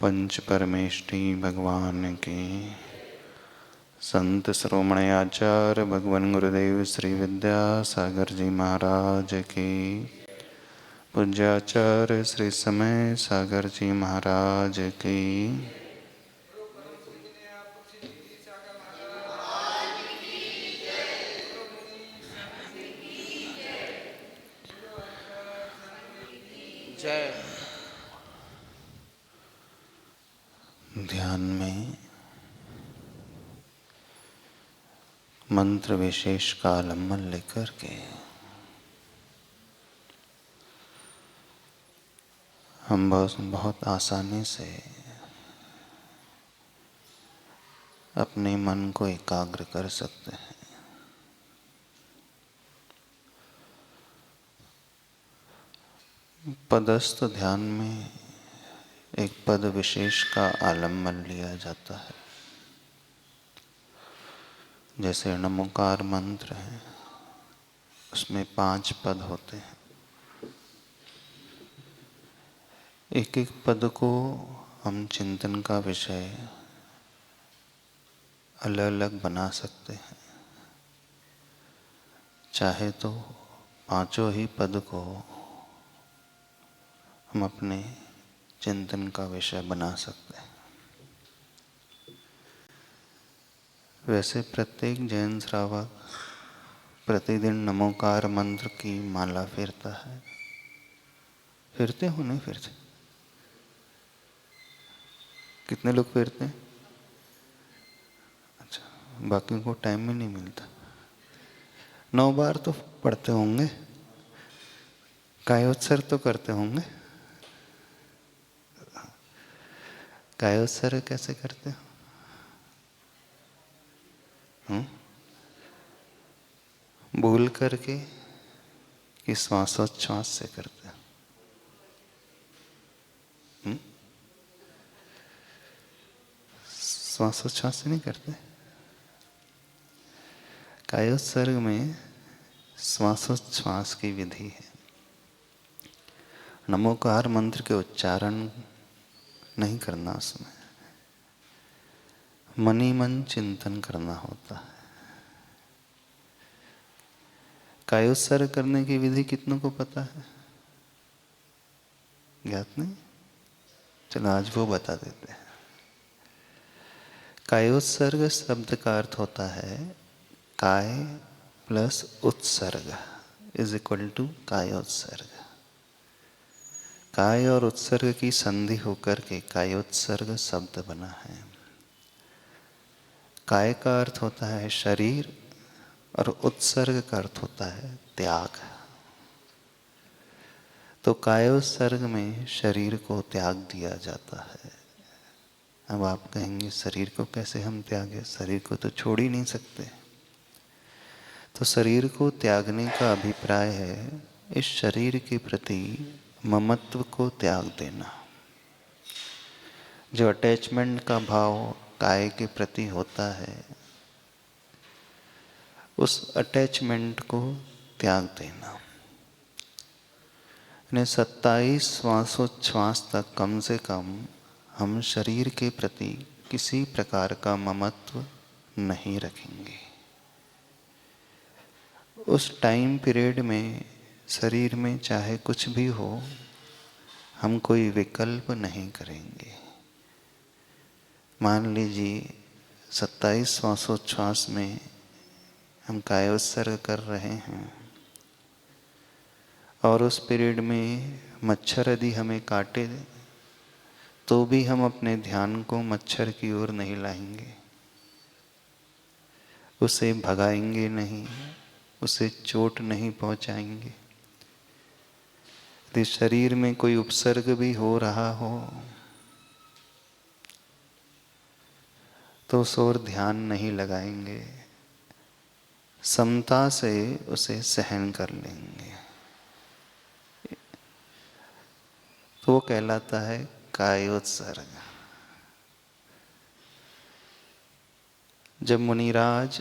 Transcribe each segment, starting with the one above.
पंच परमेष्टि भगवान के संत श्रोमणे आचार्य भगवान गुरुदेव श्री विद्यासागर जी महाराज की पूज्याचार्य श्री समय सागर जी महाराज की जय। ध्यान में मंत्र विशेष का अवलंबन लेकर के हम बहुत आसानी से अपने मन को एकाग्र कर सकते हैं। पदस्थ ध्यान में एक पद विशेष का आलम्बन लिया जाता है। जैसे नमोकार मंत्र है, उसमें 5 पद होते हैं। एक एक पद को हम चिंतन का विषय अलग अलग बना सकते हैं। चाहे तो 5 ही पद को हम अपने चिंतन का विषय बना सकते हैं। वैसे प्रत्येक जैन श्रावक प्रतिदिन नमोकार मंत्र की माला फेरता है। फेरते हो नहीं फेरते? कितने लोग फेरते हैं? अच्छा, बाकी को टाइम में नहीं मिलता। 9 बार तो पढ़ते होंगे, कायोत्सर्ग तो करते होंगे। कायोत्सर्ग कैसे करते हो? बोल करके कि श्वासोच्छ्वास से करते हो? श्वासोच्छ्वास से नहीं करते। कायोत्सर्ग में श्वासोच्छ्वास की विधि है। नमोकार मंत्र के उच्चारण नहीं करना, उसमें मन ही मन चिंतन करना होता है। कायोत्सर्ग करने की विधि कितनों को पता है? ज्ञात नहीं? चलो आज वो बता देते हैं। कायोत्सर्ग शब्द का अर्थ होता है काय प्लस उत्सर्ग इज इक्वल टू कायोत्सर्ग। काय और उत्सर्ग की संधि होकर के कायोत्सर्ग शब्द बना है। काय का अर्थ होता है शरीर और उत्सर्ग का अर्थ होता है त्याग। तो कायोत्सर्ग में शरीर को त्याग दिया जाता है। अब आप कहेंगे शरीर को कैसे हम त्यागे? शरीर को तो छोड़ ही नहीं सकते। तो शरीर को त्यागने का अभिप्राय है इस शरीर के प्रति ममत्व को त्याग देना। जो अटैचमेंट का भाव काय के प्रति होता है, उस अटैचमेंट को त्याग देना। 27 श्वासोच्छ्वास तक कम से कम हम शरीर के प्रति किसी प्रकार का ममत्व नहीं रखेंगे। उस टाइम पीरियड में शरीर में चाहे कुछ भी हो, हम कोई विकल्प नहीं करेंगे। मान लीजिए 27 श्वासोच्छ्वास में हम कायोत्सर्ग कर रहे हैं और उस पीरियड में मच्छर यदि हमें काटे तो भी हम अपने ध्यान को मच्छर की ओर नहीं लाएंगे, उसे भगाएंगे नहीं, उसे चोट नहीं पहुंचाएंगे। यदि शरीर में कोई उपसर्ग भी हो रहा हो तो उस ओर ध्यान नहीं लगाएंगे, समता से उसे सहन कर लेंगे। तो वो कहलाता है कायोत्सर्ग। जब मुनिराज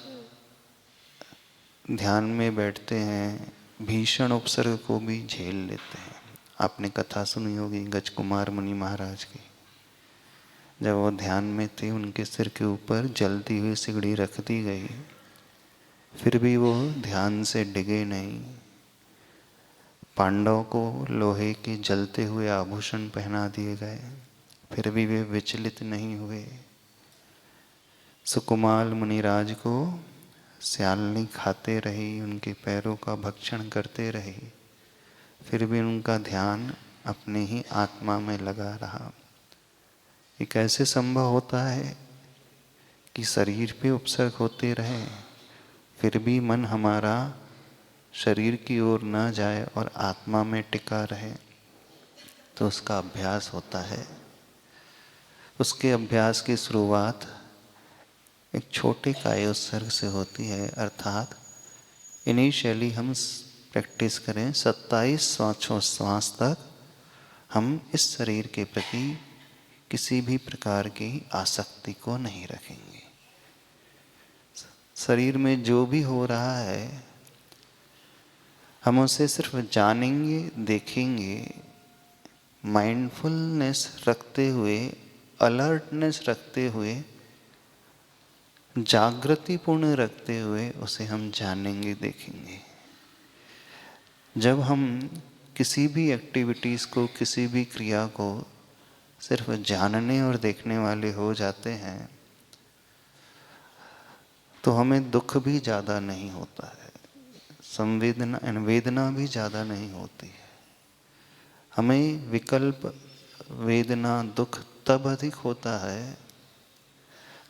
ध्यान में बैठते हैं, भीषण उपसर्ग को भी झेल लेते हैं। आपने कथा सुनी होगी गजकुमार मुनि महाराज की। जब वो ध्यान में थे, उनके सिर के ऊपर जलती हुई सिगड़ी रख दी गई, फिर भी वो ध्यान से डिगे नहीं। पांडव को लोहे के जलते हुए आभूषण पहना दिए गए, फिर भी वे विचलित नहीं हुए। सुकुमाल मुनिराज को स्यालनी खाते रही, उनके पैरों का भक्षण करते रही, फिर भी उनका ध्यान अपने ही आत्मा में लगा रहा। ये कैसे संभव होता है कि शरीर पे उपसर्ग होते रहे, फिर भी मन हमारा शरीर की ओर न जाए और आत्मा में टिका रहे? तो उसका अभ्यास होता है। उसके अभ्यास की शुरुआत एक छोटे कायोत्सर्ग से होती है, अर्थात इनिशियली हम प्रैक्टिस करें 27 श्वासोच्छ्वास तक हम इस शरीर के प्रति किसी भी प्रकार की आसक्ति को नहीं रखेंगे। शरीर में जो भी हो रहा है हम उसे सिर्फ जानेंगे, देखेंगे, माइंडफुलनेस रखते हुए, अलर्टनेस रखते हुए, जागृतिपूर्ण रखते हुए उसे हम जानेंगे, देखेंगे। जब हम किसी भी एक्टिविटीज़ को, किसी भी क्रिया को सिर्फ जानने और देखने वाले हो जाते हैं तो हमें दुख भी ज़्यादा नहीं होता है, वेदना भी ज़्यादा नहीं होती है। हमें विकल्प, वेदना, दुख तब अधिक होता है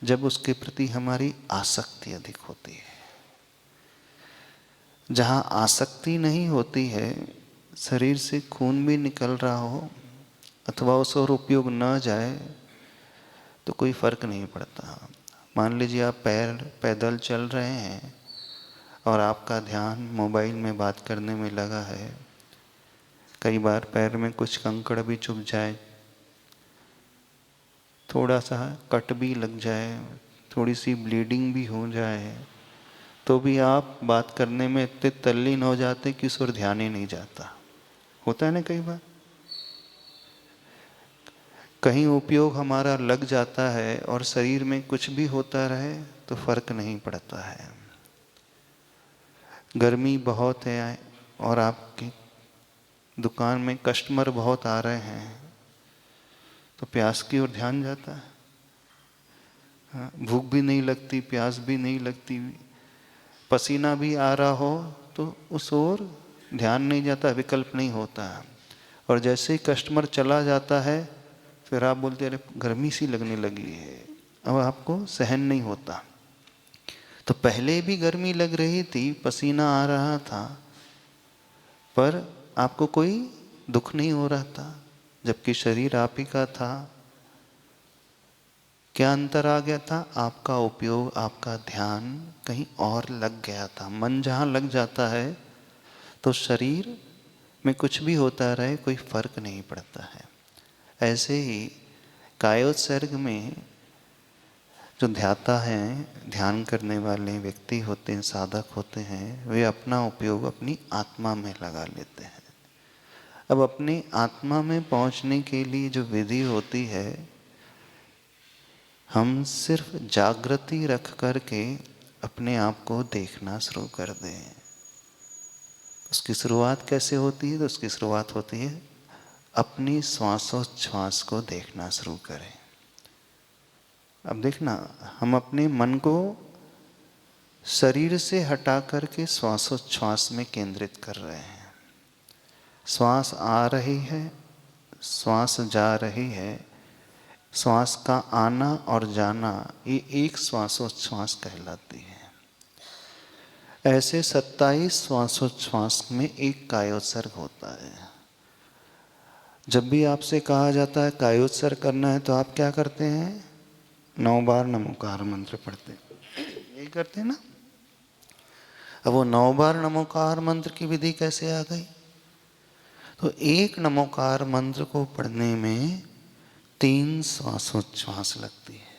जब उसके प्रति हमारी आसक्ति अधिक होती है। जहाँ आसक्ति नहीं होती है, शरीर से खून भी निकल रहा हो अथवा उस और उपयोग न जाए तो कोई फर्क नहीं पड़ता। मान लीजिए आप पैदल चल रहे हैं और आपका ध्यान मोबाइल में बात करने में लगा है। कई बार पैर में कुछ कंकड़ भी चुभ जाए, थोड़ा सा कट भी लग जाए, थोड़ी सी ब्लीडिंग भी हो जाए, तो भी आप बात करने में इतने तल्लीन हो जाते कि उस ओर ध्यान ही नहीं जाता। होता है ना कई बार। कहीं उपयोग हमारा लग जाता है और शरीर में कुछ भी होता रहे तो फर्क नहीं पड़ता है। गर्मी बहुत है और आपकी दुकान में कस्टमर बहुत आ रहे हैं तो प्यास की ओर ध्यान जाता है। हाँ, भूख भी नहीं लगती, प्यास भी नहीं लगती, पसीना भी आ रहा हो तो उस ओर ध्यान नहीं जाता, विकल्प नहीं होता है। और जैसे ही कस्टमर चला जाता है फिर आप बोलते अरे गर्मी सी लगने लगी है, अब आपको सहन नहीं होता। तो पहले भी गर्मी लग रही थी, पसीना आ रहा था, पर आपको कोई दुख नहीं हो रहा था, जबकि शरीर आप ही का था। क्या अंतर आ गया था? आपका उपयोग, आपका ध्यान कहीं और लग गया था। मन जहाँ लग जाता है तो शरीर में कुछ भी होता रहे कोई फर्क नहीं पड़ता है। ऐसे ही कायोत्सर्ग में जो ध्याता हैं, ध्यान करने वाले व्यक्ति होते हैं, साधक होते हैं, वे अपना उपयोग अपनी आत्मा में लगा लेते हैं। अब अपनी आत्मा में पहुंचने के लिए जो विधि होती है, हम सिर्फ जागृति रख करके अपने आप को देखना शुरू कर दें। उसकी शुरुआत कैसे होती है? तो उसकी शुरुआत होती है अपनी श्वासोच्छ्वास को देखना शुरू करें। अब देखना, हम अपने मन को शरीर से हटा करके श्वासोच्छ्वास में केंद्रित कर रहे हैं। श्वास आ रही है, श्वास जा रही है, श्वास का आना और जाना ये एक श्वासोच्छ्वास कहलाती है। ऐसे 27 श्वासोच्छ्वास में एक कायोत्सर्ग होता है। जब भी आपसे कहा जाता है कायोत्सर्ग करना है तो आप क्या करते हैं? 9 बार नमोकार मंत्र पढ़ते हैं, यही करते हैं ना। अब वो 9 बार नमोकार मंत्र की विधि कैसे आ गई? तो एक नमोकार मंत्र को पढ़ने में 3 श्वासोच्छ्वास लगती है।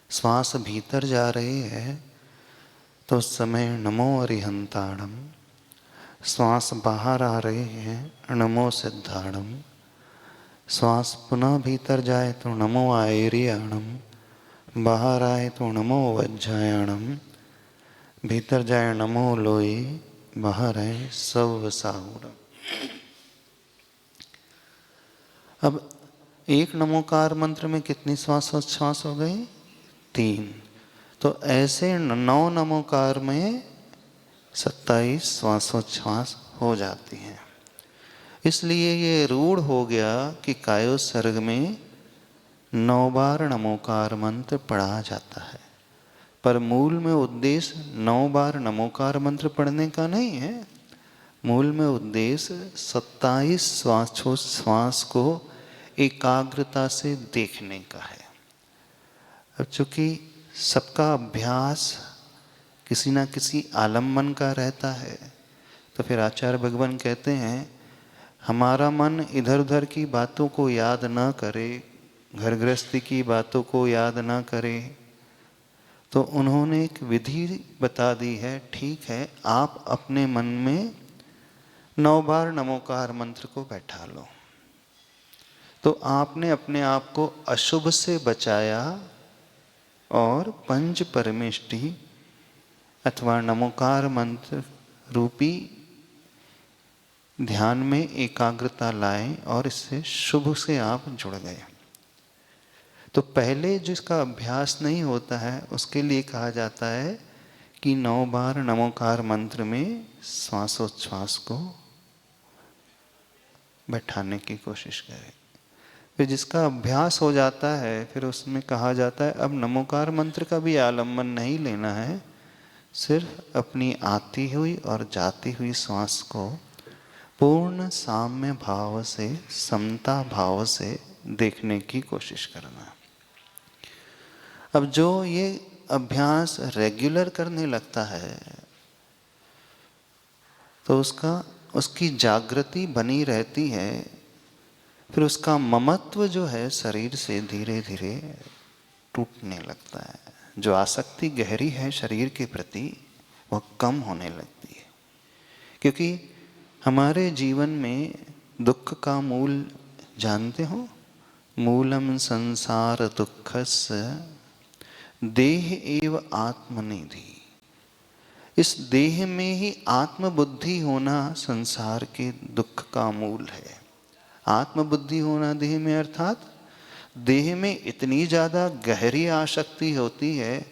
श्वास भीतर जा रही है तो उस समय नमो अरिहंताणम, श्वास बाहर आ रही है नमो सिद्धाणम, श्वास पुनः भीतर जाए तो नमो आयरियाणम, बाहर आए तो नमो वज्जायाणम, भीतर जाए नमो लोई, बाहर आए सव साहुरम। अब एक नमोकार मंत्र में कितनी श्वासोच्छ्वास हो गई? 3। तो ऐसे 9 नमोकार में 27 श्वासोच्छ्वास हो जाती हैं। इसलिए ये रूढ़ हो गया कि कायोत्सर्ग में 9 बार नमोकार मंत्र पढ़ा जाता है, पर मूल में उद्देश्य 9 बार नमोकार मंत्र पढ़ने का नहीं है। मूल में उद्देश्य 27 श्वास को एकाग्रता से देखने का है। अब चूंकि सबका अभ्यास किसी न किसी आलम्बन का रहता है, तो फिर आचार्य भगवान कहते हैं हमारा मन इधर उधर की बातों को याद न करे, घर गृहस्थी की बातों को याद न करे, तो उन्होंने एक विधि बता दी है। ठीक है, आप अपने मन में 9 बार नमोकार मंत्र को बैठा लो। तो आपने अपने आप को अशुभ से बचाया और पंच परमेष्टि अथवा नमोकार मंत्र रूपी ध्यान में एकाग्रता लाए और इससे शुभ से आप जुड़ गए। तो पहले जिसका अभ्यास नहीं होता है उसके लिए कहा जाता है कि 9 बार नमोकार मंत्र में श्वासोच्छ्वास को बैठाने की कोशिश करें। फिर जिसका अभ्यास हो जाता है फिर उसमें कहा जाता है अब नमोकार मंत्र का भी आलम्बन नहीं लेना है, सिर्फ अपनी आती हुई और जाती हुई श्वास को पूर्ण साम्य भाव से, समता भाव से देखने की कोशिश करना। अब जो ये अभ्यास रेगुलर करने लगता है तो उसकी जागृति बनी रहती है। फिर उसका ममत्व जो है शरीर से धीरे धीरे टूटने लगता है। जो आसक्ति गहरी है शरीर के प्रति वह कम होने लगती है, क्योंकि हमारे जीवन में दुख का मूल जानते हो? मूलम संसार दुःखस्य देह एव आत्मनिधि। इस देह में ही आत्मबुद्धि होना संसार के दुख का मूल है। आत्मबुद्धि होना देह में अर्थात देह में इतनी ज़्यादा गहरी आसक्ति होती है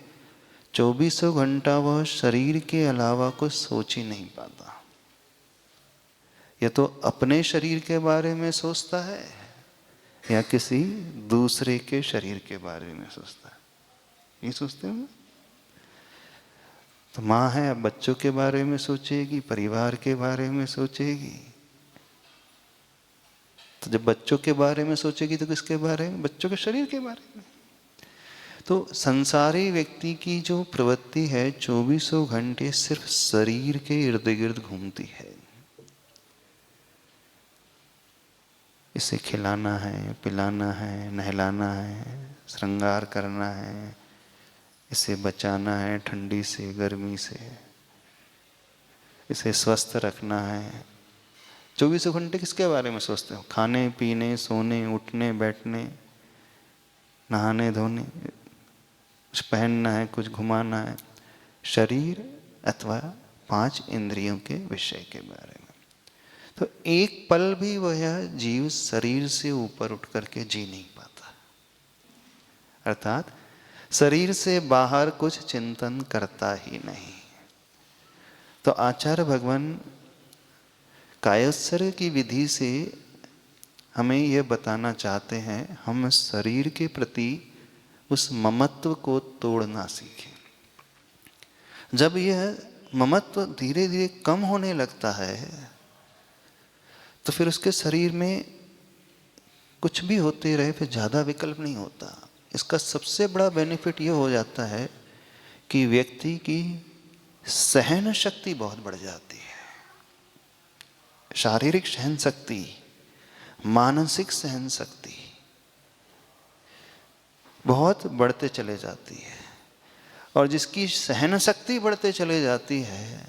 24 घंटा वह शरीर के अलावा कुछ सोच ही नहीं पाता। या तो अपने शरीर के बारे में सोचता है या किसी दूसरे के शरीर के बारे में सोचता है। ये सोचते हो? तो माँ है, अब बच्चों के बारे में सोचेगी, परिवार के बारे में सोचेगी। तो जब बच्चों के बारे में सोचेगी तो किसके बारे में? बच्चों के शरीर के बारे में। तो संसारी व्यक्ति की जो प्रवृत्ति है 24 घंटे सिर्फ शरीर के इर्द गिर्द घूमती है। इसे खिलाना है, पिलाना है, नहलाना है, श्रृंगार करना है, इसे बचाना है ठंडी से, गर्मी से, इसे स्वस्थ रखना है। 24 घंटे किसके बारे में सोचते हो? खाने पीने, सोने, उठने, बैठने, नहाने धोने, कुछ पहनना है, कुछ घुमाना है, शरीर अथवा 5 इंद्रियों के विषय के बारे में। तो एक पल भी वह जीव शरीर से ऊपर उठ करके जी नहीं पाता, अर्थात शरीर से बाहर कुछ चिंतन करता ही नहीं। तो आचार्य भगवान कायोत्सर्ग की विधि से हमें यह बताना चाहते हैं हम शरीर के प्रति उस ममत्व को तोड़ना सीखें। जब यह ममत्व धीरे धीरे कम होने लगता है तो फिर उसके शरीर में कुछ भी होते रहे, फिर ज़्यादा विकल्प नहीं होता। इसका सबसे बड़ा बेनिफिट ये हो जाता है कि व्यक्ति की सहन शक्ति बहुत बढ़ जाती है। शारीरिक सहन शक्ति, मानसिक सहन शक्ति बहुत बढ़ते चले जाती है। और जिसकी सहन शक्ति बढ़ते चले जाती है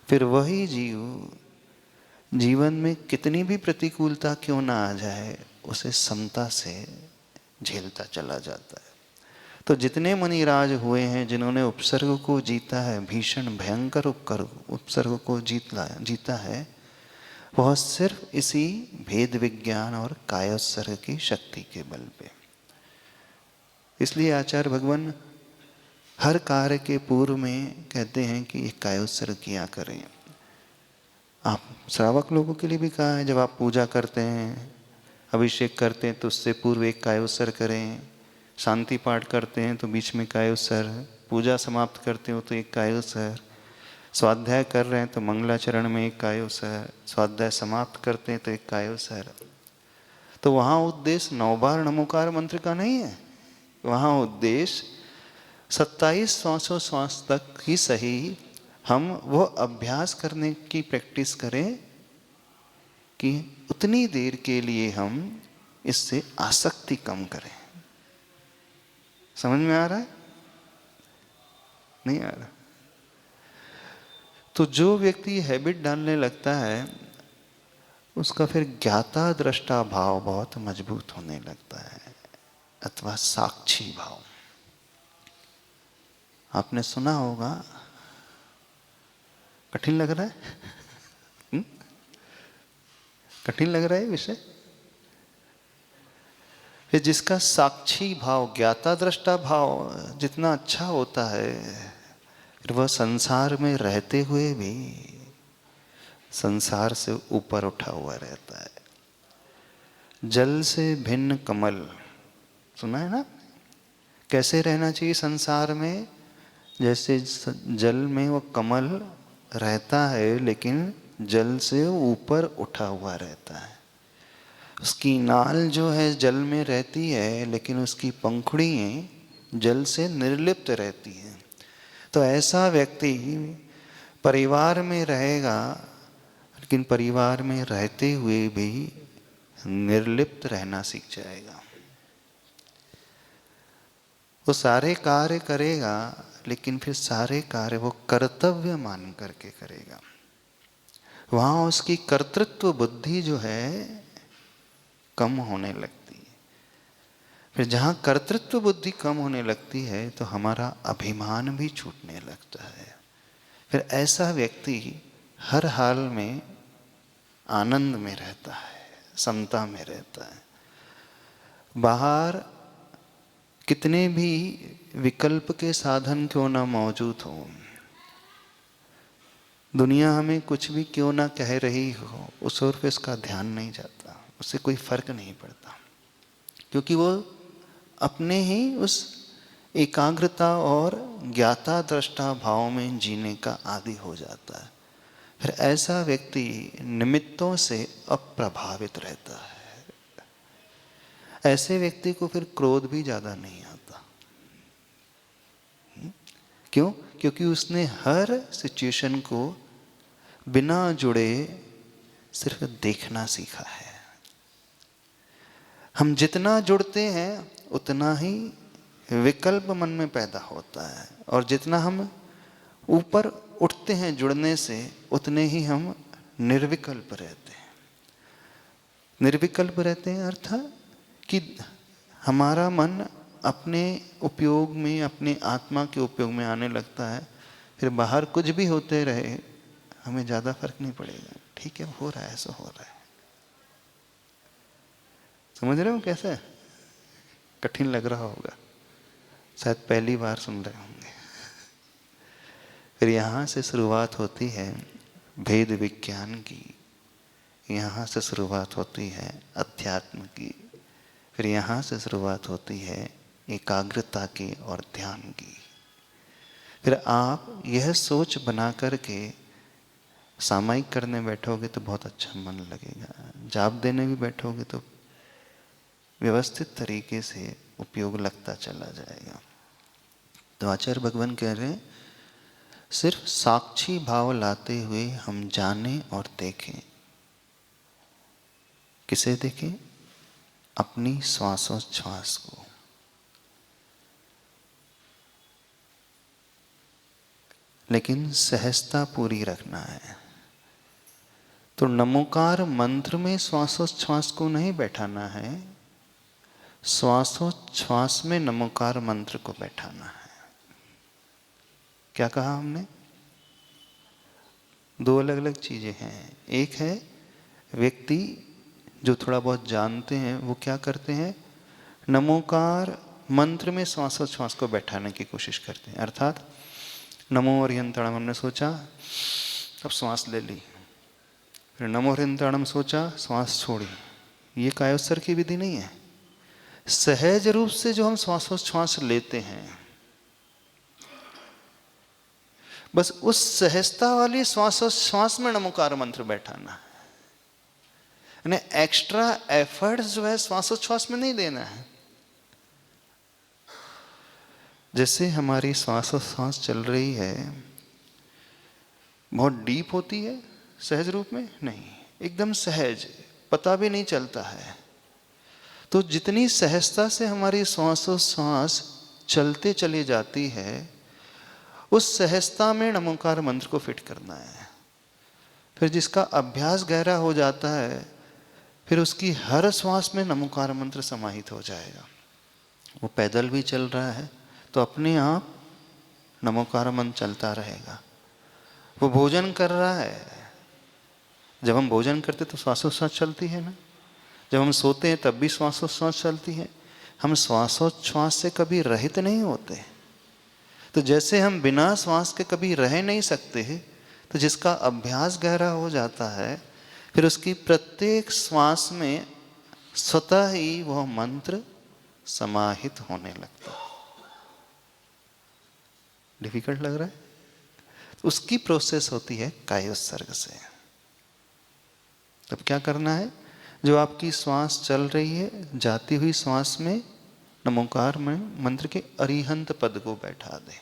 फिर वही जीव जीवन में कितनी भी प्रतिकूलता क्यों ना आ जाए उसे समता से झेलता चला जाता है। तो जितने मुनिराज हुए हैं जिन्होंने उपसर्ग को जीता है, भीषण भयंकर उपसर्ग को जीता है, वह सिर्फ इसी भेद विज्ञान और कायोत्सर्ग की शक्ति के बल पे। इसलिए आचार्य भगवान हर कार्य के पूर्व में कहते हैं कि एक कायोत्सर्ग किया करें। आप श्रावक लोगों के लिए भी कहा है, जब आप पूजा करते हैं, अभिषेक करते हैं, तो उससे पूर्व एक कायोत्सर्ग करें। शांति पाठ करते हैं तो बीच में कायोत्सर्ग, पूजा समाप्त करते हो तो एक कायोत्सर्ग, स्वाध्याय कर रहे हैं तो मंगलाचरण में एक कायोत्सर्ग, स्वाध्याय समाप्त करते हैं तो एक कायोत्सर्ग। तो वहाँ उद्देश्य 9 बार नमोकार मंत्र का नहीं है, वहाँ उद्देश्य 27 श्वास तक ही सही हम वो अभ्यास करने की प्रैक्टिस करें कि उतनी देर के लिए हम इससे आसक्ति कम करें। समझ में आ रहा है? नहीं आ रहा? तो जो व्यक्ति हैबिट डालने लगता है उसका फिर ज्ञाता दृष्टा भाव बहुत मजबूत होने लगता है, अथवा साक्षी भाव। आपने सुना होगा, कठिन लग रहा है? कठिन लग रहा है विषय? फिर जिसका साक्षी भाव, ज्ञाता दृष्टा भाव जितना अच्छा होता है, फिर वह संसार में रहते हुए भी संसार से ऊपर उठा हुआ रहता है। जल से भिन्न कमल, सुना है ना? कैसे रहना चाहिए संसार में? जैसे जल में वो कमल रहता है लेकिन जल से ऊपर उठा हुआ रहता है। उसकी नाल जो है जल में रहती है लेकिन उसकी पंखुड़ियाँ जल से निर्लिप्त रहती हैं। तो ऐसा व्यक्ति परिवार में रहेगा लेकिन परिवार में रहते हुए भी निर्लिप्त रहना सीख जाएगा। वो सारे कार्य करेगा लेकिन फिर सारे कार्य वो कर्तव्य मान करके करेगा। वहाँ उसकी कर्तृत्व बुद्धि जो है कम होने लगती है। फिर जहाँ कर्तृत्व बुद्धि कम होने लगती है तो हमारा अभिमान भी छूटने लगता है। फिर ऐसा व्यक्ति हर हाल में आनंद में रहता है, समता में रहता है। बाहर कितने भी विकल्प के साधन क्यों ना मौजूद हो, दुनिया हमें कुछ भी क्यों ना कह रही हो, उस ओर पे उसका ध्यान नहीं जाता, उससे कोई फर्क नहीं पड़ता, क्योंकि वो अपने ही उस एकाग्रता और ज्ञाता दृष्टा भाव में जीने का आदी हो जाता है। फिर ऐसा व्यक्ति निमित्तों से अप्रभावित रहता है। ऐसे व्यक्ति को फिर क्रोध भी ज़्यादा नहीं आता। क्यों? क्योंकि उसने हर सिचुएशन को बिना जुड़े सिर्फ देखना सीखा है। हम जितना जुड़ते हैं उतना ही विकल्प मन में पैदा होता है, और जितना हम ऊपर उठते हैं जुड़ने से उतने ही हम निर्विकल्प रहते हैं। निर्विकल्प रहते हैं अर्थात कि हमारा मन अपने उपयोग में, अपने आत्मा के उपयोग में आने लगता है। फिर बाहर कुछ भी होते रहे हमें ज़्यादा फर्क नहीं पड़ेगा, ठीक है हो रहा है ऐसा हो रहा है। समझ रहे हो कैसे? कठिन लग रहा होगा, शायद पहली बार सुन रहे होंगे। फिर यहाँ से शुरुआत होती है भेद विज्ञान की, यहाँ से शुरुआत होती है अध्यात्म की, फिर यहाँ से शुरुआत होती है एकाग्रता की और ध्यान की। फिर आप यह सोच बना करके सामायिक करने बैठोगे तो बहुत अच्छा मन लगेगा। जाप देने भी बैठोगे तो व्यवस्थित तरीके से उपयोग लगता चला जाएगा। तो आचार्य भगवान कह रहे हैं सिर्फ साक्षी भाव लाते हुए हम जानें और देखें। किसे देखें? अपनी श्वासोच्छ्वास को। लेकिन सहजता पूरी रखना है। तो नमोकार मंत्र में श्वासोच्छ्वास को नहीं बैठाना है, श्वासोच्छ्वास में नमोकार मंत्र को बैठाना है। क्या कहा हमने? दो अलग अलग चीजें हैं। एक है व्यक्ति जो थोड़ा बहुत जानते हैं, वो क्या करते हैं, नमोकार मंत्र में श्वासोच्छ्वास को बैठाने की कोशिश करते हैं। अर्थात नमो हरियंतरणम हमने सोचा, अब श्वास ले ली, फिर नमो हरियंतरणम सोचा, श्वास छोड़ी। ये कायोत्सर की विधि नहीं है। सहज रूप से जो हम श्वासोच्छ्वास लेते हैं, बस उस सहजता वाली श्वासोच्छ्वास में नमोकार मंत्र बैठाना है। यानी एक्स्ट्रा एफर्ट्स जो है श्वासोच्छ्वास में नहीं देना है। जैसे हमारी श्वासोच्छ्वास चल रही है, बहुत डीप होती है सहज रूप में नहीं, एकदम सहज, पता भी नहीं चलता है। तो जितनी सहजता से हमारी श्वासोच्छ्वास चलते चली जाती है, उस सहजता में नमोकार मंत्र को फिट करना है। फिर जिसका अभ्यास गहरा हो जाता है, फिर उसकी हर श्वास में नमोकार मंत्र समाहित हो जाएगा। वो पैदल भी चल रहा है तो अपने आप नमोकार मंत्र चलता रहेगा। वो भोजन कर रहा है, जब हम भोजन करते तो श्वासोच्छ्वास चलती है ना, जब हम सोते हैं तब भी श्वासोच्छ्वास चलती है। हम श्वासोच्छ्वास से कभी रहित नहीं होते। तो जैसे हम बिना श्वास के कभी रह नहीं सकते, तो जिसका अभ्यास गहरा हो जाता है, फिर उसकी प्रत्येक श्वास में स्वतः ही वह मंत्र समाहित होने लगता है। डिफिकल्ट लग रहा है? तो उसकी प्रोसेस होती है कायोत्सर्ग से। तब क्या करना है, जो आपकी श्वास चल रही है, जाती हुई श्वास में नमोकार में मंत्र के अरिहंत पद को बैठा दे।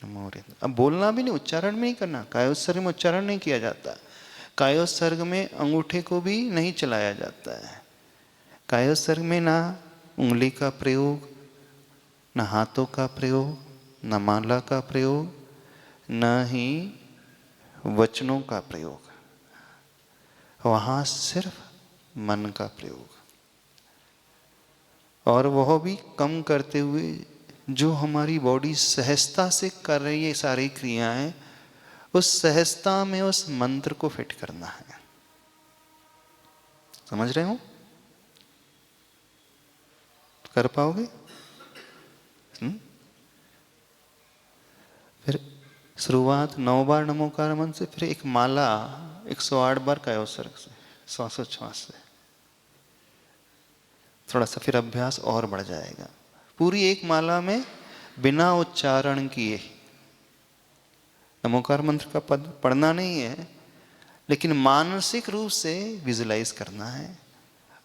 नमो। अब बोलना भी नहीं, उच्चारण में नहीं करना। कायोत्सर्ग में उच्चारण नहीं किया जाता। कायोत्सर्ग में अंगूठे को भी नहीं चलाया जाता है। कायोत्सर्ग में ना उंगली का प्रयोग, न हाथों का प्रयोग, न माला का प्रयोग, न ही वचनों का प्रयोग। वहाँ सिर्फ मन का प्रयोग, और वह भी कम करते हुए जो हमारी बॉडी सहजता से कर रही है सारी क्रियाएं, उस सहजता में उस मंत्र को फिट करना है। समझ रहे हो? कर पाओगे? फिर शुरुआत 9 बार नमोकार मंत्र से, फिर एक माला 108 बार कायोत्सर्ग से, श्वासोच्छ्वास से। थोड़ा सा फिर अभ्यास और बढ़ जाएगा। पूरी एक माला में बिना उच्चारण किए, नमोकार मंत्र का पद पढ़ना नहीं है, लेकिन मानसिक रूप से विजुलाइज करना है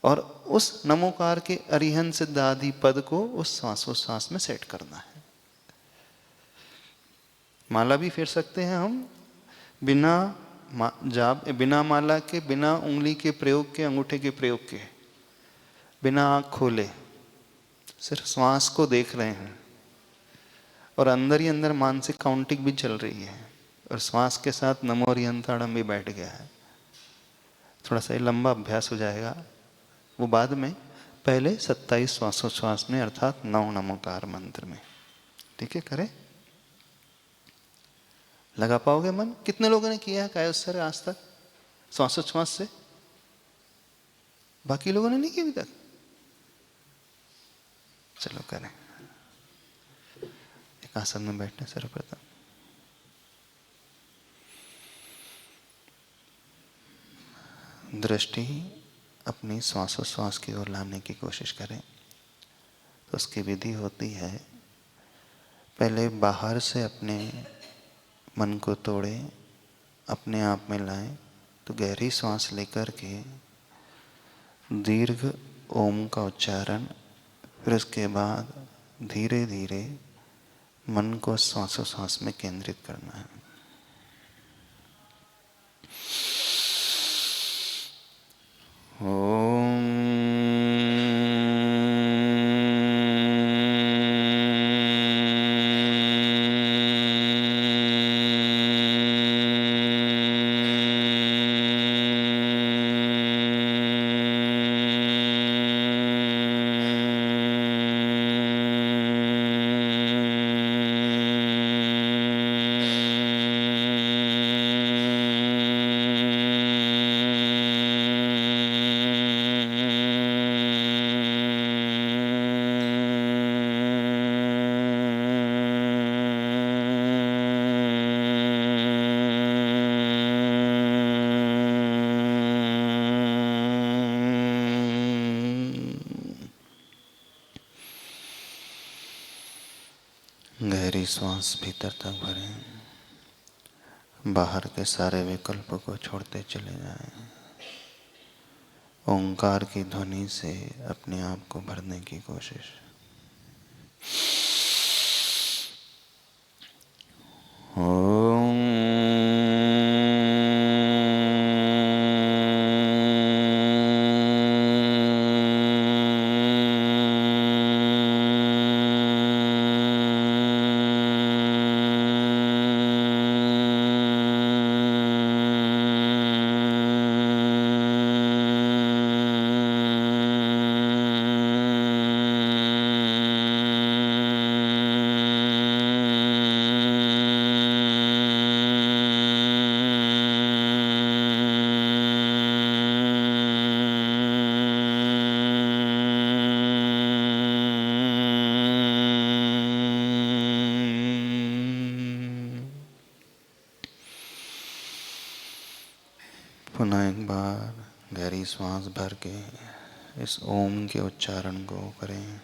और उस नमोकार के अरिहंत सिद्धादि पद को उस श्वासोच्छ्वास में सेट करना है। माला भी फेर सकते हैं हम बिना जाप, बिना माला के, बिना उंगली के प्रयोग के, अंगूठे के प्रयोग के, बिना आँख खोले, सिर्फ श्वास को देख रहे हैं और अंदर ही अंदर मानसिक काउंटिंग भी चल रही है और श्वास के साथ नमो हरियंतरणम भी बैठ गया है। थोड़ा सा लंबा अभ्यास हो जाएगा वो बाद में, पहले 27 श्वासोच्छ्वास में, अर्थात 9 नमोकार मंत्र में। ठीक है, करें? लगा पाओगे मन? कितने लोगों ने किया है कायोत्सर्ग आज तक श्वासोच्छ्वास से? बाकी लोगों ने नहीं किया अभी तक? चलो करें। एक आसन में बैठने सर्वप्रथम दृष्टि अपनी श्वासोच्छ्वास की ओर लाने की कोशिश करें। तो उसकी विधि होती है, पहले बाहर से अपने मन को तोड़े, अपने आप में लाएं। तो गहरी सांस लेकर के दीर्घ ओम का उच्चारण, फिर उसके बाद धीरे धीरे मन को श्वासोच्छ्वास में केंद्रित करना है। गहरी सांस भीतर तक भरें, बाहर के सारे विकल्प को छोड़ते चले जाएं। ओंकार की ध्वनि से अपने आप को भरने की कोशिश। पुनः एक बार गहरी सांस भर के इस ओम के उच्चारण को करें।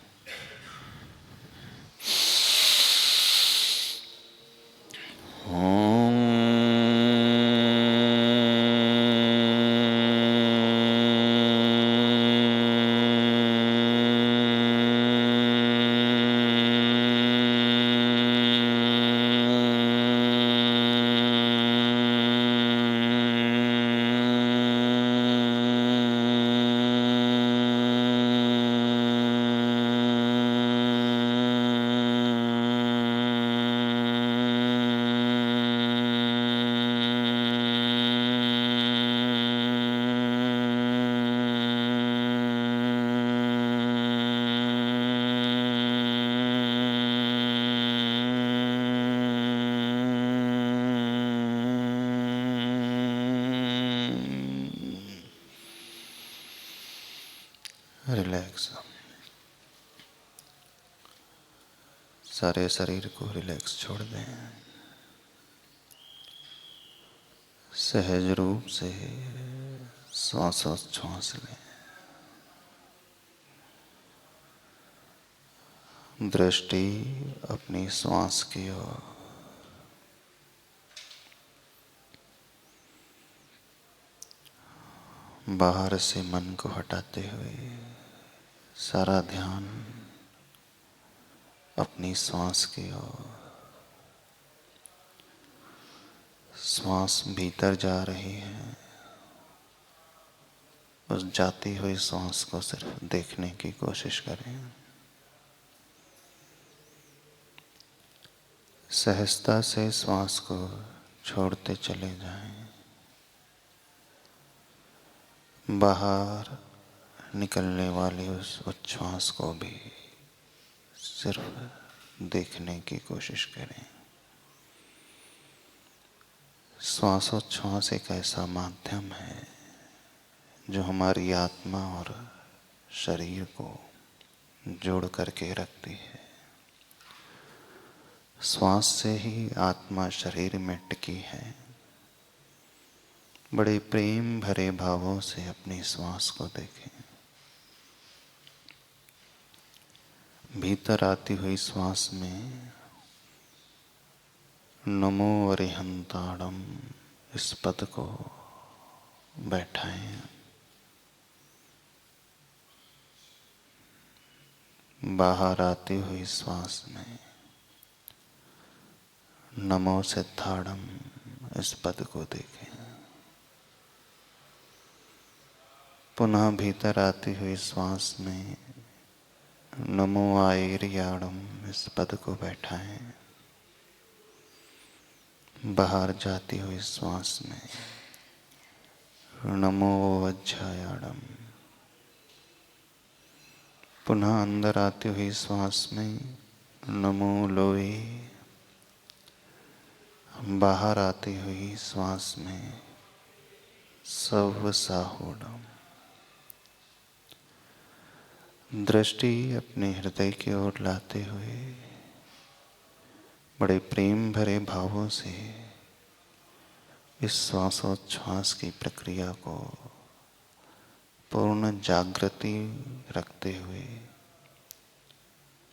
रिलैक्स, सारे शरीर को रिलैक्स छोड़ दें। सहज रूप से श्वासोच्छ्वास लें। दृष्टि अपनी श्वास की ओर। बाहर से मन को हटाते हुए सारा ध्यान अपनी श्वास की ओर। श्वास भीतर जा रही है, उस जाती हुई श्वास को सिर्फ देखने की कोशिश करें। सहजता से श्वास को छोड़ते चले जाएं। बाहर निकलने वाली उस उच्छ्वास को भी सिर्फ देखने की कोशिश करें। श्वासोच्छ्वास एक ऐसा माध्यम है जो हमारी आत्मा और शरीर को जोड़ करके रखती है। श्वास से ही आत्मा शरीर में टिकी है। बड़े प्रेम भरे भावों से अपनी श्वास को देखें। भीतर आती हुई श्वास में नमो अरिहंताणम इस पद को बैठाएं। बाहर आती हुई श्वास में नमो सिद्धाणम इस पद को देखें। पुनः भीतर आती हुई श्वास में नमो आयर्याणम इस पद को बैठाएं। बाहर जाती हुई श्वास में नमो वज्रायाणम। पुनः अंदर आती हुई श्वास में नमो लोए। बाहर आती हुई श्वास में सव साहूणम। दृष्टि अपने हृदय की ओर लाते हुए बड़े प्रेम भरे भावों से इस श्वासोच्छ्वास की प्रक्रिया को पूर्ण जागृति रखते हुए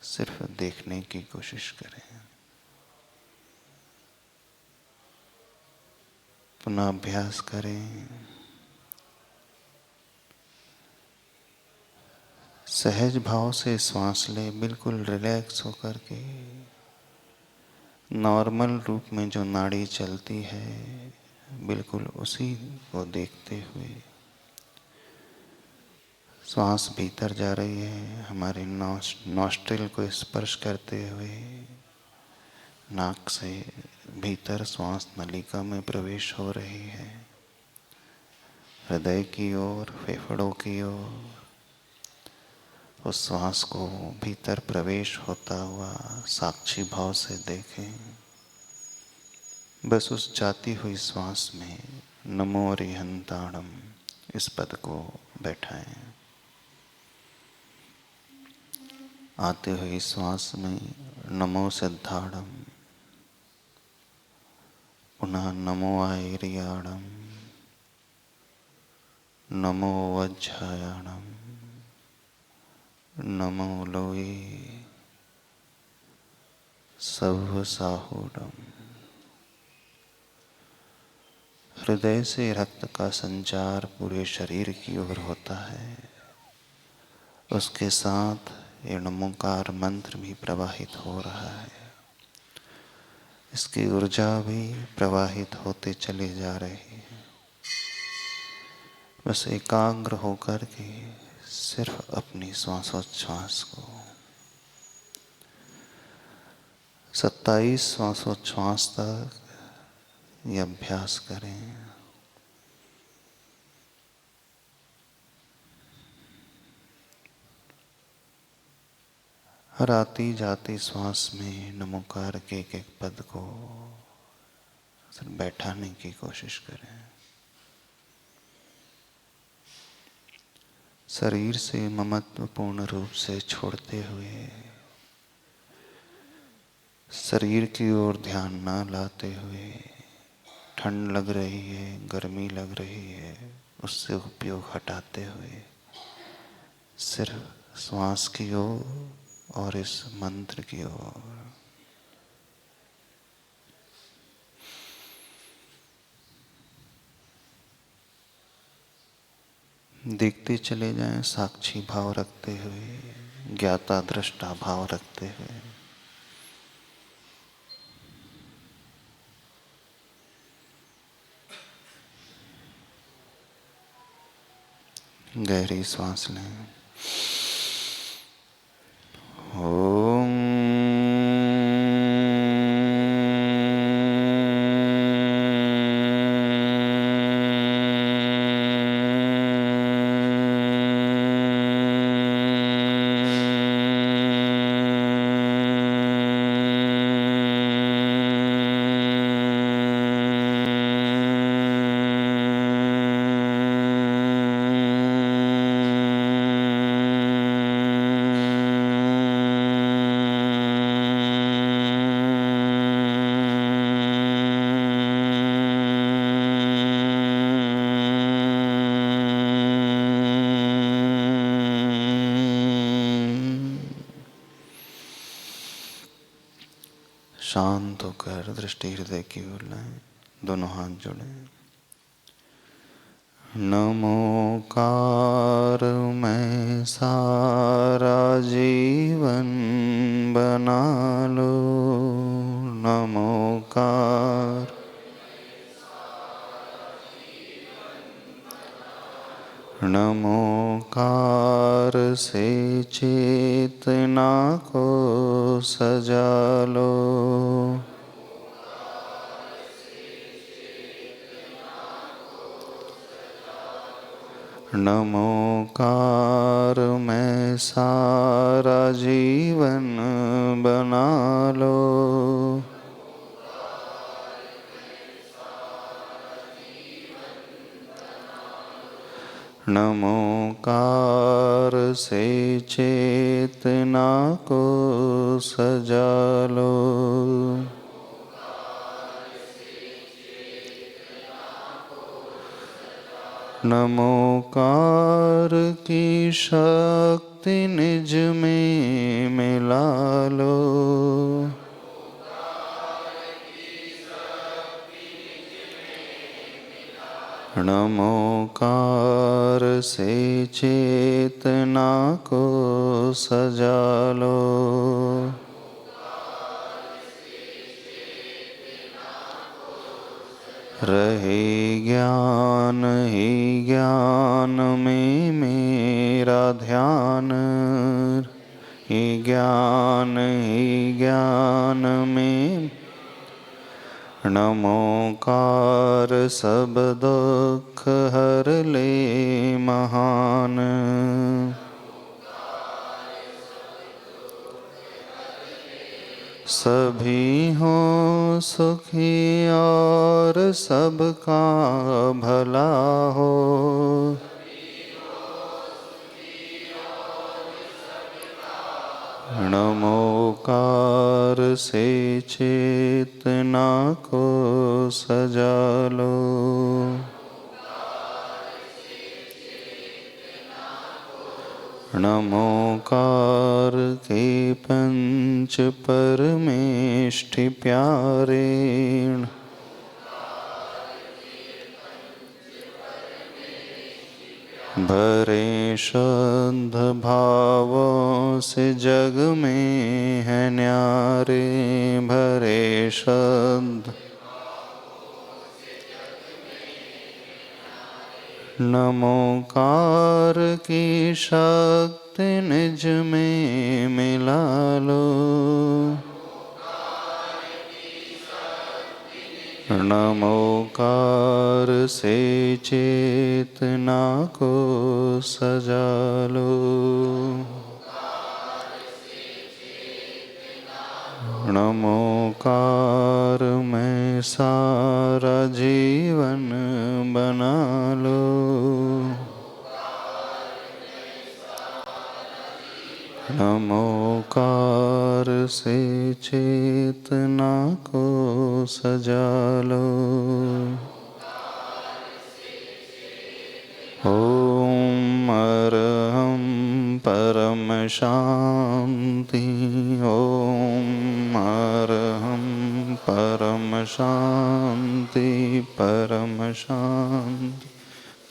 सिर्फ देखने की कोशिश करें। पुनः अभ्यास करें। सहज भाव से श्वास लें, बिल्कुल रिलैक्स होकर के। नॉर्मल रूप में जो नाड़ी चलती है बिल्कुल उसी को देखते हुए श्वास भीतर जा रही है, हमारे नॉस्ट्रिल को स्पर्श करते हुए नाक से भीतर श्वास नलिका में प्रवेश हो रही है, हृदय की ओर, फेफड़ों की ओर। उस श्वास को भीतर प्रवेश होता हुआ साक्षी भाव से देखें। बस उस जाती हुई श्वास में नमो अरिहंताणम इस पद को बैठाएं। आते हुए श्वास में नमो सिद्धाणम, पुनः नमो आयर्याणम, नमो वज्रायणम, नमो लोये सर्वसाहूडम। हृदय से रक्त का संचार पूरे शरीर की ओर होता है, उसके साथ ये नमोकार मंत्र भी प्रवाहित हो रहा है। इसकी ऊर्जा भी प्रवाहित होते चले जा रही है। बस एकाग्र होकर के सिर्फ अपनी श्वासोच्छ्वास को 27 श्वासोच्छ्वास तक ये अभ्यास करें। हर आती जाती श्वास में नमोकार के एक एक पद को सिर्फ बैठाने की कोशिश करें। शरीर से ममत्व पूर्ण रूप से छोड़ते हुए, शरीर की ओर ध्यान न लाते हुए, ठंड लग रही है, गर्मी लग रही है, उससे उपयोग हटाते हुए सिर्फ श्वास की ओर और इस मंत्र की ओर देखते चले जाएं, साक्षी भाव रखते हुए, ज्ञाता दृष्टा भाव रखते हुए। गहरी सांस लें। ओम शांत होकर दृष्टि हृदय की ओर लाएं, दोनों हाथ जोड़ें। नमोकार मैं सारा जीवन बना लो, नमोकार नमोकार से चेतना को सजा लो, नमोकार मैं सारा जीवन बना लो, नमोकार से चेतना को सजा लो, नमोकार की शक्ति निज में मिला लो, नमोकार से चेतना को सजा लो। रहे ज्ञान ही ज्ञान में मेरा ध्यान, ही ज्ञान में। नमोकार सब दुख हर ले महान। सभी हो सुखी और सबका भला हो। नमोकार से चेतना को सजा लो। नमोकार के पंच परमेष्ठि प्यारे। भरे शुद्ध भावों से जग में है न्यारे। भरे शुद्ध नमोकार की शक्ति निज में मिला लो। नमोकार से चेतना को सजा लो। नमोकार में सारा जीवन बना लो। नमोकार से चेतना को सजा लो। ओम अरहं परम शांति। ओम अरहं परम शांति। परम शांति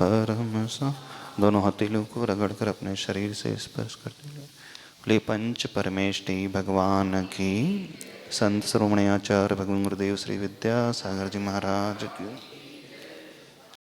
परम शांति। दोनों हथेलियों को रगड़कर अपने शरीर से स्पर्श करते हैं। बोले पंच परमेष्टि भगवान की। संत शिरोमणि आचार्य भगवान गुरुदेव श्री विद्यासागर जी महाराज की।